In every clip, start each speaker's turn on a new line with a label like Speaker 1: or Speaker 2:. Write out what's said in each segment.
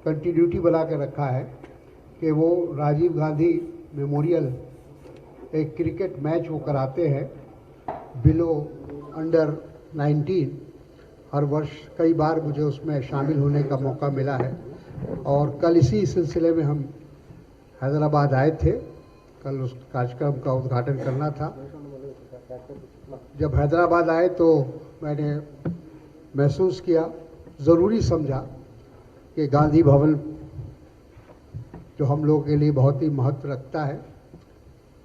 Speaker 1: Continuity बना के रखा है कि वो राजीव गांधी मेमोरियल एक क्रिकेट मैच वो कराते हैं बिलो अंडर 19 हर वर्ष। कई बार मुझे उसमें शामिल होने का मौका मिला है और कल इसी सिलसिले में हम हैदराबाद आए थे। कल उस कार्यक्रम का उद्घाटन करना था। जब हैदराबाद आए तो मैंने महसूस किया, ज़रूरी समझा कि गांधी भवन जो हम लोगों के लिए बहुत ही महत्व रखता है,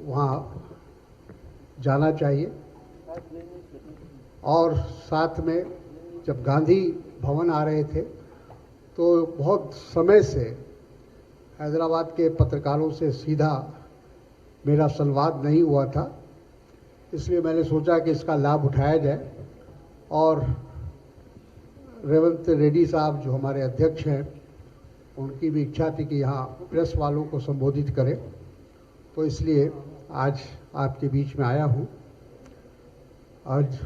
Speaker 1: वहाँ जाना चाहिए। और साथ में जब गांधी भवन आ रहे थे तो बहुत समय से हैदराबाद के पत्रकारों से सीधा मेरा संवाद नहीं हुआ था, इसलिए मैंने सोचा कि इसका लाभ उठाया जाए। और रेवंत रेड्डी साहब जो हमारे अध्यक्ष हैं, उनकी भी इच्छा थी कि यहाँ प्रेस वालों को संबोधित करें, तो इसलिए आज आपके बीच में आया हूँ। आज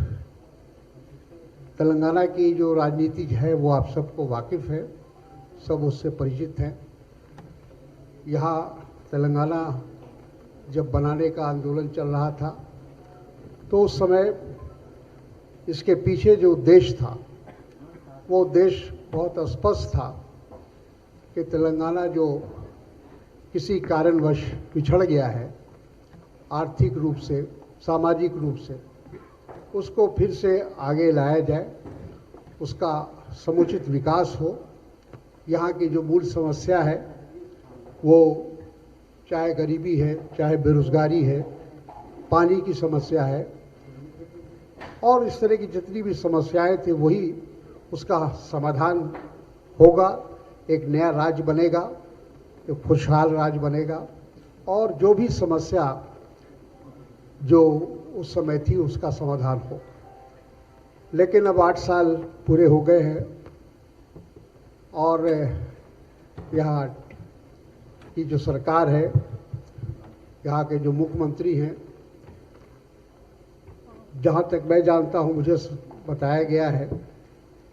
Speaker 1: तेलंगाना की जो राजनीति है वो आप सबको वाकिफ़ है, सब उससे परिचित हैं। यहाँ तेलंगाना जब बनाने का आंदोलन चल रहा था तो उस समय इसके पीछे जो उद्देश्य था वो उद्देश्य बहुत स्पष्ट था कि तेलंगाना जो किसी कारणवश पिछड़ गया है, आर्थिक रूप से, सामाजिक रूप से, उसको फिर से आगे लाया जाए, उसका समुचित विकास हो। यहाँ की जो मूल समस्या है वो चाहे गरीबी है, चाहे बेरोजगारी है, पानी की समस्या है और इस तरह की जितनी भी समस्याएं थी वही उसका समाधान होगा। एक नया राज्य बनेगा, एक खुशहाल राज्य बनेगा और जो भी समस्या जो उस समय थी उसका समाधान हो। लेकिन अब 8 साल पूरे हो गए हैं और यहाँ की जो सरकार है, यहाँ के जो मुख्यमंत्री हैं, जहाँ तक मैं जानता हूँ, मुझे बताया गया है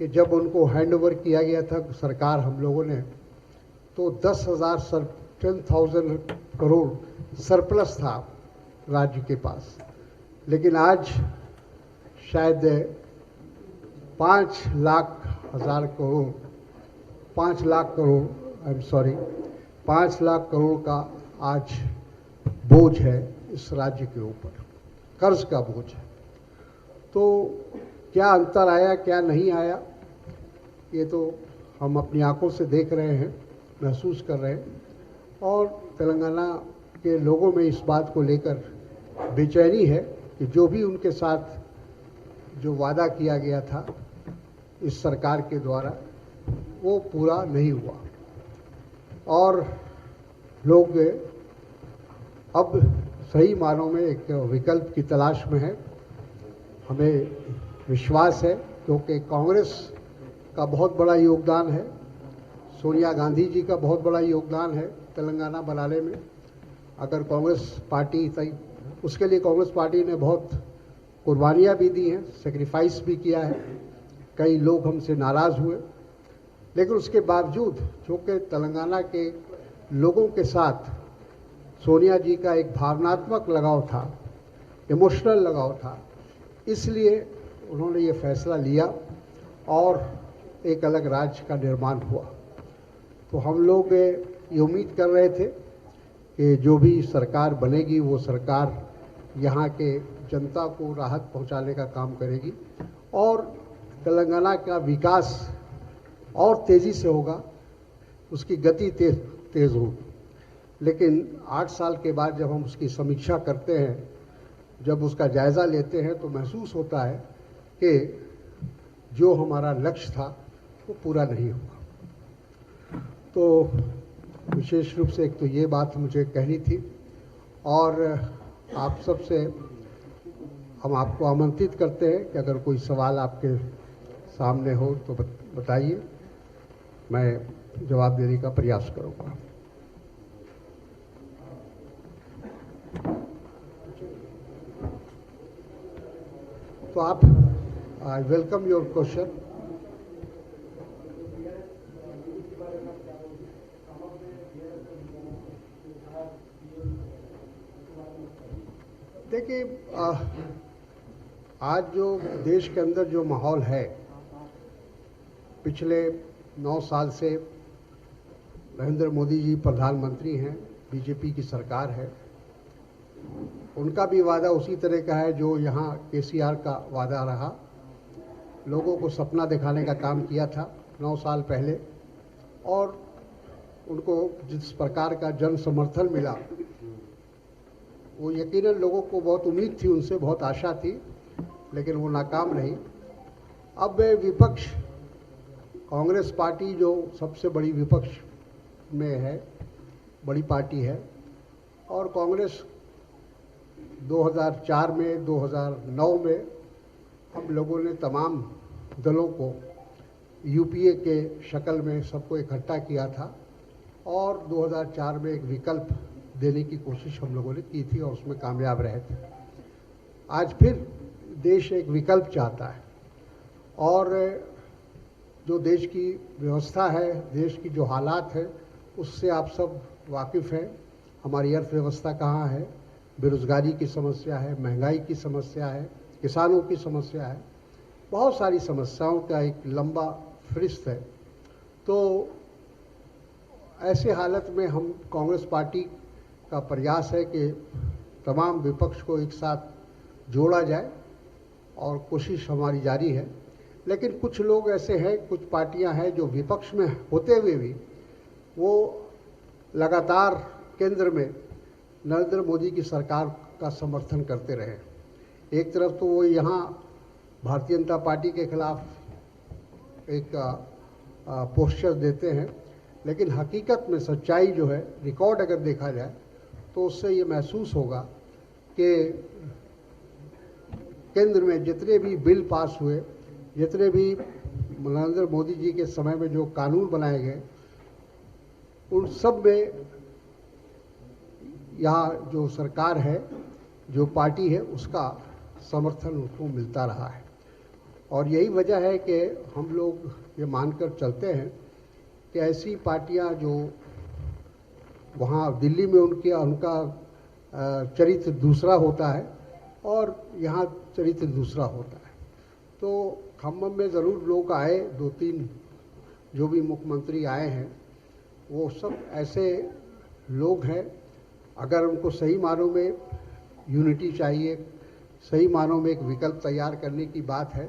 Speaker 1: कि जब उनको हैंडओवर किया गया था सरकार हम लोगों ने, तो 10,000 करोड़ सरप्लस था राज्य के पास। लेकिन आज शायद 5 लाख करोड़ का आज बोझ है इस राज्य के ऊपर, कर्ज का बोझ है। तो क्या अंतर आया, क्या नहीं आया, ये तो हम अपनी आंखों से देख रहे हैं, महसूस कर रहे हैं। और तेलंगाना के लोगों में इस बात को लेकर बेचैनी है कि जो भी उनके साथ जो वादा किया गया था इस सरकार के द्वारा वो पूरा नहीं हुआ और लोग अब सही मानों में एक विकल्प की तलाश में है। हमें विश्वास है क्योंकि कांग्रेस का बहुत बड़ा योगदान है, सोनिया गांधी जी का बहुत बड़ा योगदान है तेलंगाना बनाने में। अगर कांग्रेस पार्टी सही, उसके लिए कांग्रेस पार्टी ने बहुत कुर्बानियाँ भी दी हैं, सेक्रीफाइस भी किया है, कई लोग हमसे नाराज़ हुए, लेकिन उसके बावजूद चूँकि तेलंगाना के लोगों के साथ सोनिया जी का एक भावनात्मक लगाव था, इमोशनल लगाव था, इसलिए उन्होंने ये फैसला लिया और एक अलग राज्य का निर्माण हुआ। तो हम लोग ये उम्मीद कर रहे थे कि जो भी सरकार बनेगी वो सरकार यहाँ के जनता को राहत पहुँचाने का काम करेगी और तेलंगाना का विकास और तेज़ी से होगा, उसकी गति तेज़ होगी। लेकिन 8 साल के बाद जब हम उसकी समीक्षा करते हैं, जब उसका जायज़ा लेते हैं, तो महसूस होता है कि जो हमारा लक्ष्य था वो पूरा नहीं हुआ। तो विशेष रूप से एक तो ये बात मुझे कहनी थी और आप सबसे हम आपको आमंत्रित करते हैं कि अगर कोई सवाल आपके सामने हो तो बताइए, मैं जवाब देने का प्रयास करूँगा। तो आप, I welcome your question. देखिए, आज जो देश के अंदर जो माहौल है, पिछले 9 साल से नरेंद्र मोदी जी प्रधानमंत्री हैं, बीजेपी की सरकार है, उनका भी वादा उसी तरह का है जो यहाँ केसीआर का वादा रहा। लोगों को सपना दिखाने का काम किया था 9 साल पहले, और उनको जिस प्रकार का जन समर्थन मिला, वो यकीनन लोगों को बहुत उम्मीद थी, उनसे बहुत आशा थी, लेकिन वो नाकाम रही। अब विपक्ष, कांग्रेस पार्टी जो सबसे बड़ी विपक्ष में है, बड़ी पार्टी है, और कांग्रेस 2004 में, 2009 में हम लोगों ने तमाम दलों को यूपीए के शक्ल में सबको इकट्ठा किया था, और 2004 में एक विकल्प देने की कोशिश हम लोगों ने की थी और उसमें कामयाब रहे थे। आज फिर देश एक विकल्प चाहता है, और जो देश की व्यवस्था है, देश की जो हालात है, उससे आप सब वाकिफ़ हैं। हमारी अर्थव्यवस्था कहाँ है, बेरोज़गारी की समस्या है, महंगाई की समस्या है, किसानों की समस्या है, बहुत सारी समस्याओं का एक लंबा फहरिस्त है। तो ऐसे हालत में हम कांग्रेस पार्टी का प्रयास है कि तमाम विपक्ष को एक साथ जोड़ा जाए, और कोशिश हमारी जारी है। लेकिन कुछ लोग ऐसे हैं, कुछ पार्टियां हैं जो विपक्ष में होते हुए भी वो लगातार केंद्र में नरेंद्र मोदी की सरकार का समर्थन करते रहे। एक तरफ तो वो यहाँ भारतीय जनता पार्टी के खिलाफ एक पोस्चर देते हैं, लेकिन हकीकत में सच्चाई जो है, रिकॉर्ड अगर देखा जाए तो उससे ये महसूस होगा कि केंद्र में जितने भी बिल पास हुए, जितने भी नरेंद्र मोदी जी के समय में जो कानून बनाए गए, उन सब में यहाँ जो सरकार है, जो पार्टी है, उसका समर्थन उसको मिलता रहा है। और यही वजह है कि हम लोग ये मानकर चलते हैं कि ऐसी पार्टियां जो वहाँ दिल्ली में उनका चरित्र दूसरा होता है और यहाँ चरित्र दूसरा होता है। तो खम्भम में ज़रूर लोग आए, 2-3 जो भी मुख्यमंत्री आए हैं, वो सब ऐसे लोग हैं, अगर उनको सही मानों में यूनिटी चाहिए, सही मानों में एक विकल्प तैयार करने की बात है,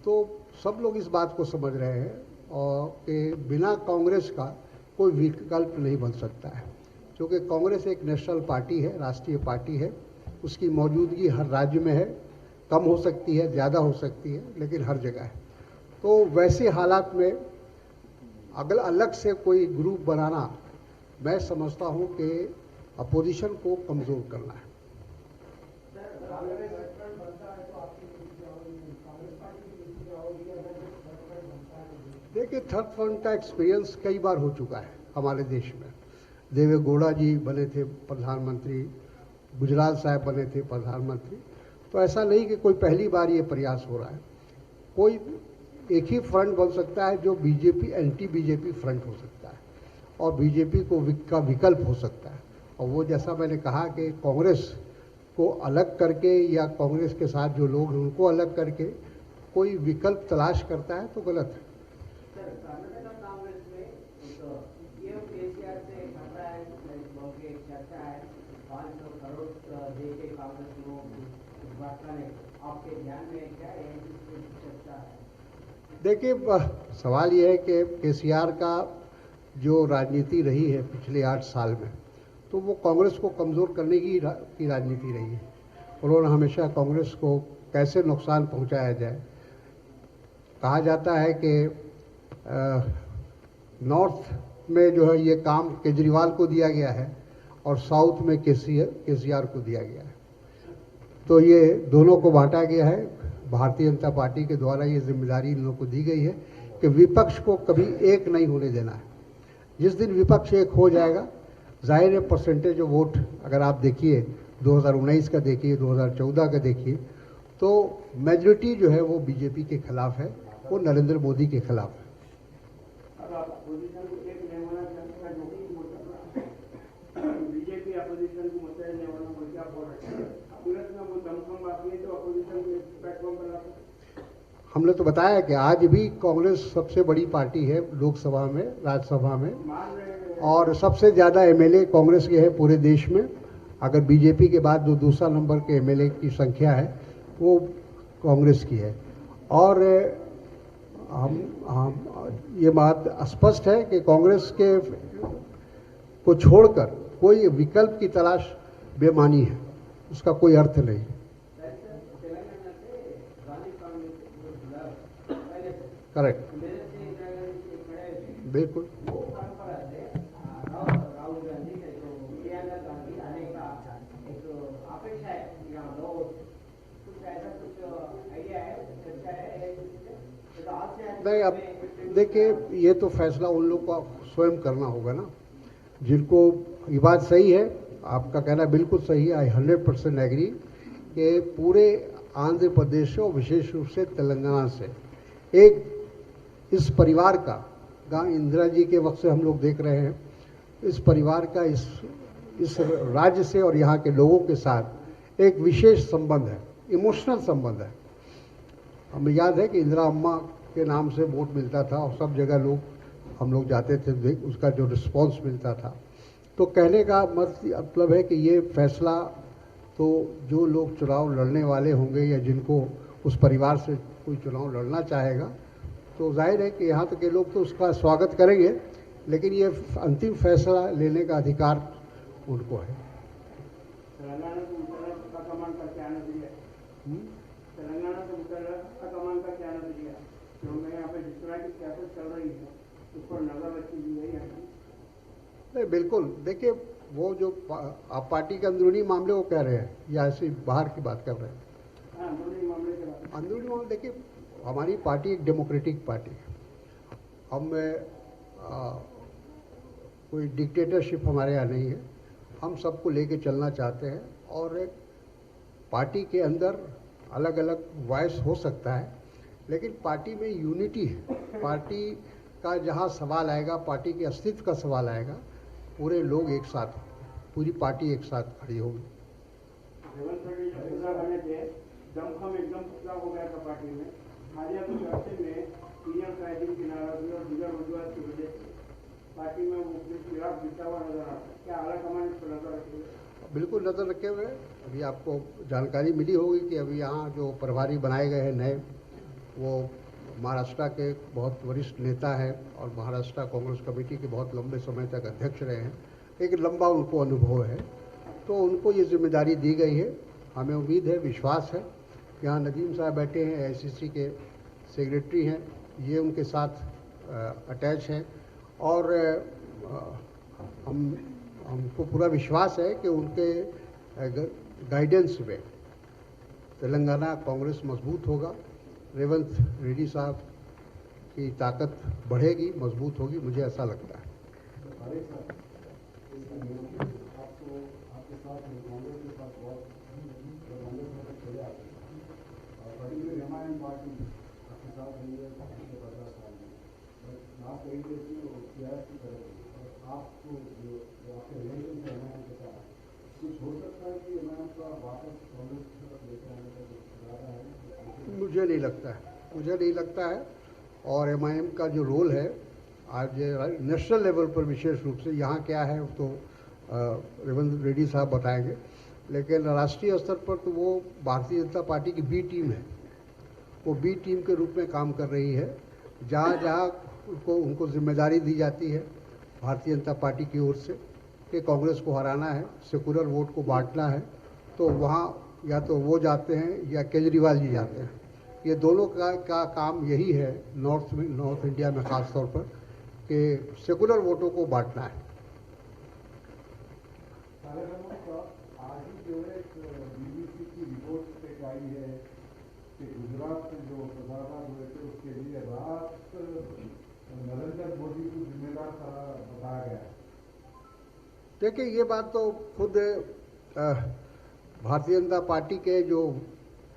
Speaker 1: तो सब लोग इस बात को समझ रहे हैं और कि बिना कांग्रेस का कोई विकल्प नहीं बन सकता है, क्योंकि कांग्रेस एक नेशनल पार्टी है, राष्ट्रीय पार्टी है, उसकी मौजूदगी हर राज्य में है, कम हो सकती है, ज़्यादा हो सकती है, लेकिन हर जगह है। तो वैसे हालात में अगर अलग से कोई ग्रुप बनाना, मैं समझता हूँ कि अपोजिशन को कमज़ोर करना है। देखिए, थर्ड फ्रंट का एक्सपीरियंस कई बार हो चुका है हमारे देश में। देवे गौड़ा जी बने थे प्रधानमंत्री, गुजराल साहब बने थे प्रधानमंत्री। तो ऐसा नहीं कि कोई पहली बार ये प्रयास हो रहा है। कोई एक ही फ्रंट बन सकता है जो बीजेपी एंटी बीजेपी फ्रंट हो सकता है, और बीजेपी का विकल्प हो सकता है। और वो जैसा मैंने कहा कि कांग्रेस को अलग करके या कांग्रेस के साथ जो लोग हैं उनको अलग करके कोई विकल्प तलाश करता है तो गलत है। देखिए, सवाल ये है कि केसीआर का जो राजनीति रही है पिछले 8 साल में, तो वो कांग्रेस को कमज़ोर करने की राजनीति रही है। उन्होंने हमेशा कांग्रेस को कैसे नुकसान पहुंचाया जाए। कहा जाता है कि नॉर्थ में जो है ये काम केजरीवाल को दिया गया है और साउथ में केसीआर को दिया गया है। तो ये दोनों को बांटा गया है। भारतीय जनता पार्टी के द्वारा ये जिम्मेदारी इन लोगों को दी गई है कि विपक्ष को कभी एक नहीं होने देना है। जिस दिन विपक्ष एक हो जाएगा, जाहिर है परसेंटेज ऑफ वोट अगर आप देखिए 2019 का देखिए, 2014 का देखिए, तो मेजॉरिटी जो है वो बीजेपी के खिलाफ है, वो नरेंद्र मोदी के खिलाफ है। हमने तो बताया कि आज भी कांग्रेस सबसे बड़ी पार्टी है लोकसभा में, राज्यसभा में, और सबसे ज़्यादा एमएलए कांग्रेस के हैं पूरे देश में। अगर बीजेपी के बाद जो दूसरा नंबर के एमएलए की संख्या है वो कांग्रेस की है। और हम ये बात स्पष्ट है कि कांग्रेस के को छोड़कर कोई विकल्प की तलाश बेमानी है, उसका कोई अर्थ नहीं। करेक्ट, बिल्कुल। नहीं, अब देखिए, ये तो फैसला उन लोग को स्वयं करना होगा ना, जिनको ये बात सही है, आपका कहना बिल्कुल सही है, आई 100% एग्री कि पूरे आंध्र प्रदेश से और विशेष रूप से तेलंगाना से एक इस परिवार का, इंदिरा जी के वक्त से हम लोग देख रहे हैं, इस परिवार का इस राज्य से और यहाँ के लोगों के साथ एक विशेष संबंध है, इमोशनल संबंध है। हमें याद है कि इंदिरा अम्मा के नाम से वोट मिलता था और सब जगह हम लोग जाते थे, उसका जो रिस्पांस मिलता था। तो कहने का मतलब है कि ये फैसला तो जो लोग चुनाव लड़ने वाले होंगे या जिनको उस परिवार से कोई चुनाव लड़ना चाहेगा, तो जाहिर है कि यहाँ तक के लोग तो उसका स्वागत करेंगे, लेकिन ये अंतिम फैसला लेने का अधिकार उनको है।
Speaker 2: तेलंगाना से मुतल्लक कमान का क्या नजरिया? तेलंगाना से मुतल्लक कमान का क्या नजरिया? क्योंकि यहाँ पे जिस तरह की सियासत चल रही है उस पर नजर रखी हुई है।
Speaker 1: नहीं, बिल्कुल। देखिए, वो जो आप पार्टी के अंदरूनी मामले वो कह रहे हैं या ऐसे बाहर की बात कर रहे हैं?
Speaker 2: अंदरूनी मामले की बात।
Speaker 1: अंदरूनी मामले, देखिए, हमारी पार्टी एक डेमोक्रेटिक पार्टी है। हम कोई डिक्टेटरशिप हमारे यहाँ नहीं है। हम सबको लेके चलना चाहते हैं और एक पार्टी के अंदर अलग अलग वॉइस हो सकता है, लेकिन पार्टी में यूनिटी है। पार्टी का जहाँ सवाल आएगा, पार्टी के अस्तित्व का सवाल आएगा, पूरे लोग एक साथ, पूरी पार्टी एक साथ खड़ी होगी।
Speaker 2: रेवंत रेड्डी जो फैसला करने थे, दमखम एकदम फैसला हो गया था पार्टी में। हालिया कुछ अर्से में सीनियर कायदीन की नाराजगी और दीगर वजूहत की वजह से पार्टी में वो खिलाफ गिरता हुआ नजर आता है। क्या आला कमान इस पर नजर रखे हुए?
Speaker 1: बिल्कुल नज़र रखे हुए। अभी आपको जानकारी मिली होगी कि अभी यहाँ जो प्रभारी बनाए गए हैं नए, वो महाराष्ट्र के बहुत वरिष्ठ नेता हैं और महाराष्ट्र कांग्रेस कमेटी के बहुत लंबे समय तक अध्यक्ष रहे हैं। एक लंबा उनको अनुभव है, तो उनको ये जिम्मेदारी दी गई है। हमें उम्मीद है, विश्वास है। यहाँ नदीम साहब बैठे हैं, आईसीसी के सेक्रेटरी हैं, ये उनके साथ अटैच हैं और हमको पूरा विश्वास है कि उनके गाइडेंस में तेलंगाना कांग्रेस मजबूत होगा। रेवंत रेड्डी साहब की ताकत बढ़ेगी, मजबूत होगी, मुझे ऐसा लगता है। मुझे नहीं लगता है। और एमआईएम का जो रोल है आज नेशनल लेवल पर, विशेष रूप से यहाँ क्या है तो रेवंत रेड्डी साहब बताएंगे, लेकिन राष्ट्रीय स्तर पर तो वो भारतीय जनता पार्टी की बी टीम है। वो बी टीम के रूप में काम कर रही है। जहाँ जहाँ उनको जिम्मेदारी दी जाती है भारतीय जनता पार्टी की ओर से कि कांग्रेस को हराना है, सेकुलर वोट को बांटना है, तो वहाँ या तो वो जाते हैं या केजरीवाल जी जाते हैं। ये दोनों का काम यही है नॉर्थ इंडिया में ख़ास तौर पर, कि सेकुलर वोटों को बांटना है।
Speaker 3: आज ही जो है बीबीसी की रिपोर्ट आई है कि गुजरात में जो प्रधानमंत्री हुए थे उसके लिए रात नरेंद्र मोदी को जिम्मेदार बताया गया।
Speaker 1: देखिए, ये बात तो खुद भारतीय जनता पार्टी के जो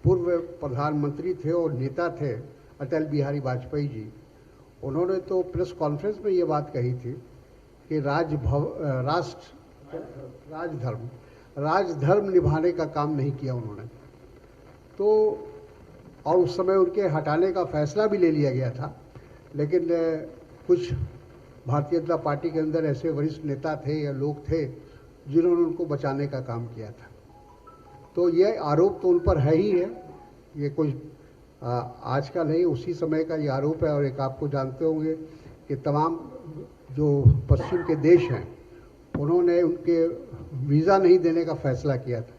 Speaker 1: पूर्व प्रधानमंत्री थे और नेता थे अटल बिहारी वाजपेयी जी, उन्होंने तो प्रेस कॉन्फ्रेंस में ये बात कही थी कि राजधर्म राजधर्म निभाने का काम नहीं किया उन्होंने। तो और उस समय उनके हटाने का फैसला भी ले लिया गया था, लेकिन कुछ भारतीय जनता पार्टी के अंदर ऐसे वरिष्ठ नेता थे या लोग थे जिन्होंने उनको बचाने का काम किया था। तो ये आरोप तो उन पर है ही है, ये कोई आज का नहीं, उसी समय का ये आरोप है। और एक आपको जानते होंगे कि तमाम जो पश्चिम के देश हैं उन्होंने उनके वीज़ा नहीं देने का फैसला किया था।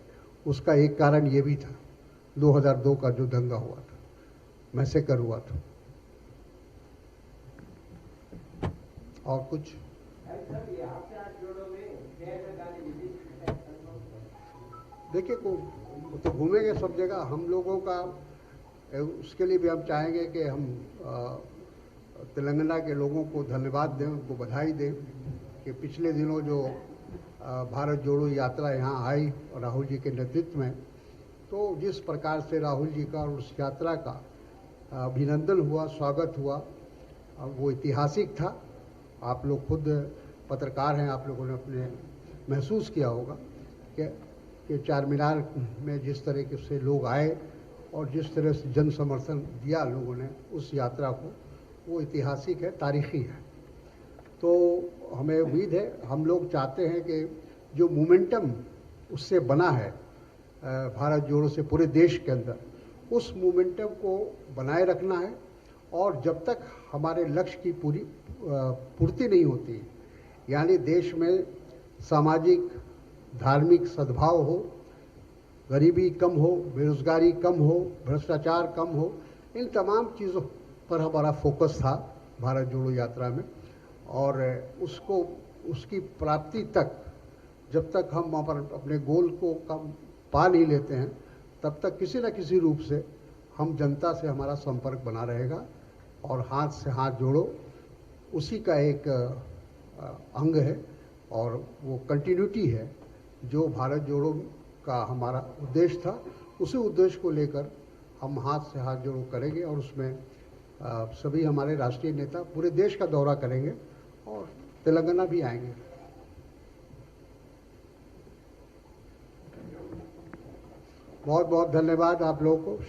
Speaker 1: उसका एक कारण ये भी था 2002 का जो दंगा हुआ था, मैसेकर हुआ था। और कुछ देखिए को तो घूमेंगे सब जगह हम लोगों का, उसके लिए भी हम चाहेंगे कि हम तेलंगाना के लोगों को धन्यवाद दें, उनको बधाई दें कि पिछले दिनों जो भारत जोड़ो यात्रा यहाँ आई और राहुल जी के नेतृत्व में, तो जिस प्रकार से राहुल जी का और उस यात्रा का अभिनंदन हुआ, स्वागत हुआ, वो ऐतिहासिक था। आप लोग खुद पत्रकार हैं, आप लोगों ने अपने महसूस किया होगा कि चार मीनार में जिस तरीके से लोग आए और जिस तरह से जन समर्थन दिया लोगों ने उस यात्रा को, वो ऐतिहासिक है, तारीखी है। तो हमें उम्मीद है, हम लोग चाहते हैं कि जो मोमेंटम उससे बना है भारत जोड़ो से पूरे देश के अंदर, उस मोमेंटम को बनाए रखना है। और जब तक हमारे लक्ष्य की पूर्ति नहीं होती, यानी देश में सामाजिक धार्मिक सद्भाव हो, गरीबी कम हो, बेरोजगारी कम हो, भ्रष्टाचार कम हो, इन तमाम चीज़ों पर हमारा फोकस था भारत जोड़ो यात्रा में। और उसकी प्राप्ति तक जब तक हम अपने गोल को पा नहीं लेते हैं, तब तक किसी न किसी रूप से हम जनता से हमारा संपर्क बना रहेगा। और हाथ से हाथ जोड़ो उसी का एक अंग है और वो कंटिन्यूटी है जो भारत जोड़ो का हमारा उद्देश्य था। उसी उद्देश्य को लेकर हम हाथ से हाथ जोड़ो करेंगे और उसमें सभी हमारे राष्ट्रीय नेता पूरे देश का दौरा करेंगे और तेलंगाना भी आएंगे। बहुत बहुत धन्यवाद आप लोगों को।